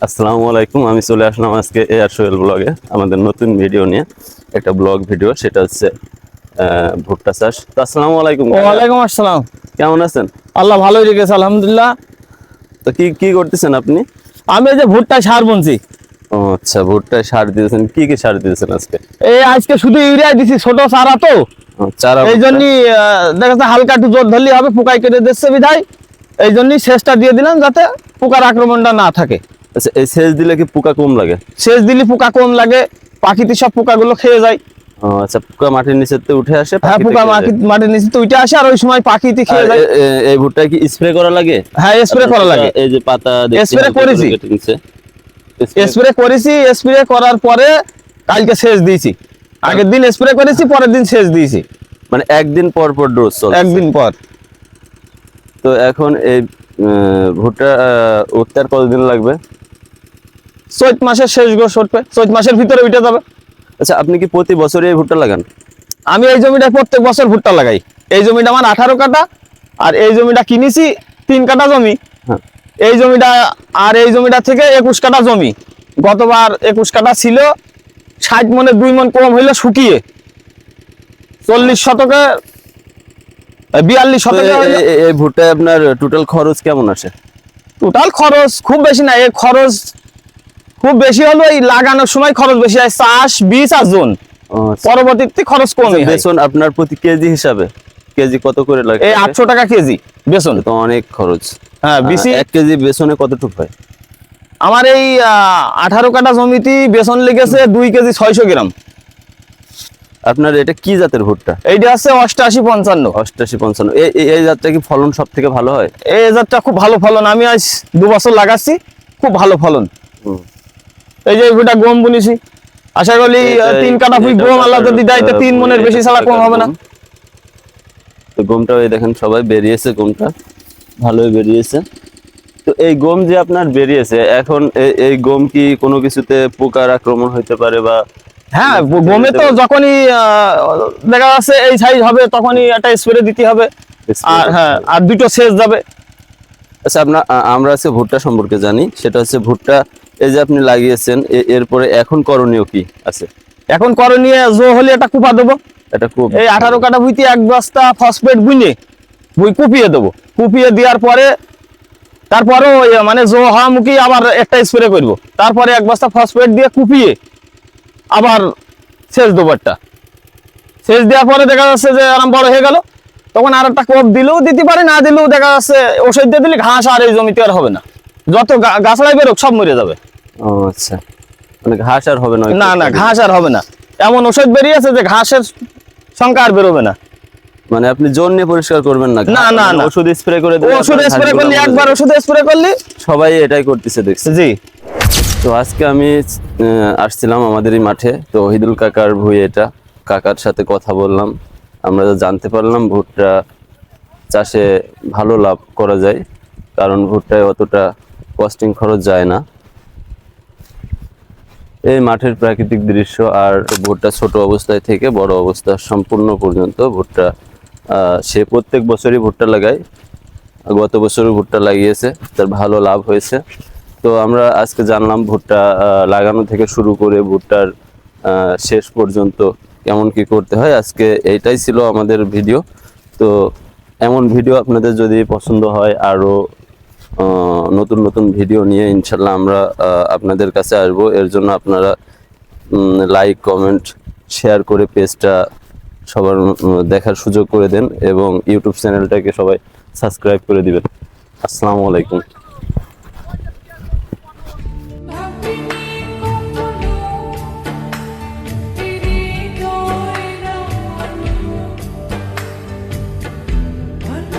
আসসালামু আলাইকুম। আমি চলে আসলাম আজকে এআর সোহেল ব্লগে আমাদের নতুন ভিডিও নিয়ে, একটা ব্লগ ভিডিও। সেটা হচ্ছে ভুট্টা চাষ। তো আসসালামু আলাইকুম। ওয়ালাইকুম আসসালাম। কেমন আছেন? আল্লাহ ভালোই রেখেছে, আলহামদুলিল্লাহ। তো কি কি করতেছেন আপনি? আমি এই যে ভুট্টা সার বুনছি। ও আচ্ছা, ভুট্টায় সার দিয়েছেন। কি কি সার দিয়েছেন আজকে? এই আজকে শুধু ইউরিয়া দিছি, ছোট চারা তো চারা এই ভুট্টা? জন্যই দেখা যাচ্ছে হালকা একটু জোর ধরলে হবে, পোকায় কেটে দিচ্ছে বিধায় এই জন্যই সেচটা দিয়ে দিলাম, যাতে পোকার আক্রমণটা না থাকে। আচ্ছা, এই সেচ দিলে কি পোকা কম লাগে? সেচ দিলে পোকা কম লাগে, পাখিতে সব পোকাগুলো খেয়ে যায়। ও আচ্ছা, পোকা মাটির নিচেতে উঠে আসে? হ্যাঁ, পোকা মাটির নিচে তো উঠে আসে, আর ওই সময় পাখিতে খেয়ে যায়। এই ভুট্টায় কি স্প্রে করা লাগে? হ্যাঁ, স্প্রে করা লাগে। এই যে পাতা স্প্রে করেছি, স্প্রে করেছি। স্প্রে করার পরে কালকে সেচ দিয়েছি। আগের দিন স্প্রে করেছি, পরের দিন সেচ দিয়েছি। মানে একদিন পর পর ডোজ চলে? একদিন পর। তো এখন এই ভুট্টা উঠতে আর কতদিন লাগবে? চৈত মাসের শেষ গো সরবে, চৈত মাসের ভিতরে উঠে যাবে। আচ্ছা, আপনি কি প্রতি বছরই এই ভুট্টা লাগান? আমি এই জমিটা প্রত্যেক বছর ভুট্টা লাগাই। এই জমিটা আমার 18 কাঠা, আর এই জমিটা কিনেছি 3 কাঠা জমি। হ্যাঁ। এই জমিটা আর এই জমিটা থেকে 21 কাঠা জমি। গতবার 21 কাঠা ছিল, 60 মনে 2 মন কম হইলে শুকিয়ে 40 শতকে 42 শতকে। এই ভুট্টায় আপনার টোটাল খরচ কেমন আসে? টোটাল খরচ খুব বেশি না। এই খরচ খুব বেশি হলো এই লাগানোর সময় খরচ বেশি হয়, চাষ বীজ আর জোন। পরবর্তীতে খরচ কমে। বেসন আপনার প্রতি কেজি হিসাবে কেজি কত করে লাগে? এই 800 টাকা কেজি বেসন। তো অনেক খরচ। হ্যাঁ, বেশি। 1 কেজি বেসনে কতটুকু হয়? আমার এই 18 কাঠা জমিতে বেসন লেগেছে 2 কেজি 600 গ্রাম। আপনার এটা কি জাতের ভুট্টা? এইটা আছে 88-55। 88-55। এই জাতটা কি ফলন সব থেকে ভালো হয়? এই জাতটা খুব ভালো ফলন। আমি আজ 2 বছর লাগাচ্ছি, খুব ভালো ফলন। এই যে ভুট্টা গম বুনেছি, আশা করি 3 কাঠা ফুই গম আল্লাহ যদি দেয় 3 মনের বেশি ছাড়া কম হবে না। তো গমটাও এই দেখেন সবাই বেরিয়েছে, গমটা ভালোই বেরিয়েছে। তো এই গম যে আপনার বেরিয়েছে, এখন এই গম কি কোনো কিছুতে পোকার আক্রমণ হইতে পারে? বা হ্যাঁ, গমে তো যখনই দেখা যাচ্ছে এই সাইজ হবে, তখনই একটা স্প্রে দিতে হবে। আর হ্যাঁ, আর 2টো সেচ যাবে। আচ্ছা, আমরা আজকে ভুট্টা সম্পর্কে জানি। সেটা হচ্ছে ভুট্টা এই যে আপনি লাগিয়েছেন, এরপরে এখন করণীয় কি আছে? এখন করণীয় জো হলে এটা কুপা দেবো। এটা খুব এই 18 কাঠা ভুইতে 1 বস্তা ফসফেট বুনে কুপিয়ে দেবো। কুপিয়ে দেওয়ার পরে তারপরেও মানে জো হওয়া মুখী আবার একটা স্প্রে করব। তারপরে 1 বস্তা ফসফেট দিয়ে কুপিয়ে আবার সেচ দেবো একটা। সেচ দেওয়ার পরে দেখা যাচ্ছে যে আরাম বড় হয়ে গেল, তখন আর একটা কোপ দিলেও দিতে পারে, না দিলেও দেখা যাচ্ছে ওষুধ দিয়ে দিলে ঘাস আর এই জমিতে আর হবে না। যত গাছলাই বেরোক সব মরে যাবে। ও আচ্ছা, মানে ঘাস আর হবে না? না না, ঘাস আর হবে না। এমন ওষুধ বেরিয়েছে যে ঘাসের সংখ্যা আর বেরোবে না। মানে আপনি জোন নিয়ে পরিষ্কার করবেন না? না না না, ওষুধ স্প্রে করে দেবেন। ওষুধ স্প্রে করলে, একবার ওষুধ স্প্রে করলে সবাই এটাই করতেছে দেখছি। জি। তো আজকে আমি আসছিলাম আমাদেরই মাঠে। তো ওহিদুল কাকার ভুঁই এটা। কাকার সাথে কথা বললাম, আমরা জানতে পারলাম ভুট্টা চাষে ভালো লাভ করা যায়, কারণ ভুট্টায় অতটা কস্টিং খরচ যায় না। এই মাঠের প্রাকৃতিক দৃশ্য আর ভুট্টা ছোট অবস্থায় থেকে বড় অবস্থা সম্পূর্ণ পর্যন্ত ভুট্টা, সে প্রত্যেক বছরই ভুট্টা লাগায়। গত বছরও ভুট্টা লাগিয়েছে, তার ভালো লাভ হয়েছে। তো আমরা আজকে জানলাম ভুট্টা লাগানো থেকে শুরু করে ভুট্টার শেষ পর্যন্ত কেমন কি করতে হয়। আজকে এইটাই ছিল আমাদের ভিডিও। তো এমন ভিডিও আপনাদের যদি পছন্দ হয়, আরও নতুন নতুন ভিডিও নিয়ে ইনশাল্লাহ আমরা আপনাদের কাছে আসবো। এর জন্য আপনারা লাইক, কমেন্ট, শেয়ার করে পেজটা সবার দেখার সুযোগ করে দেন, এবং ইউটিউব চ্যানেলটাকে সবাই সাবস্ক্রাইব করে দিবেন। আসসালামু আলাইকুম।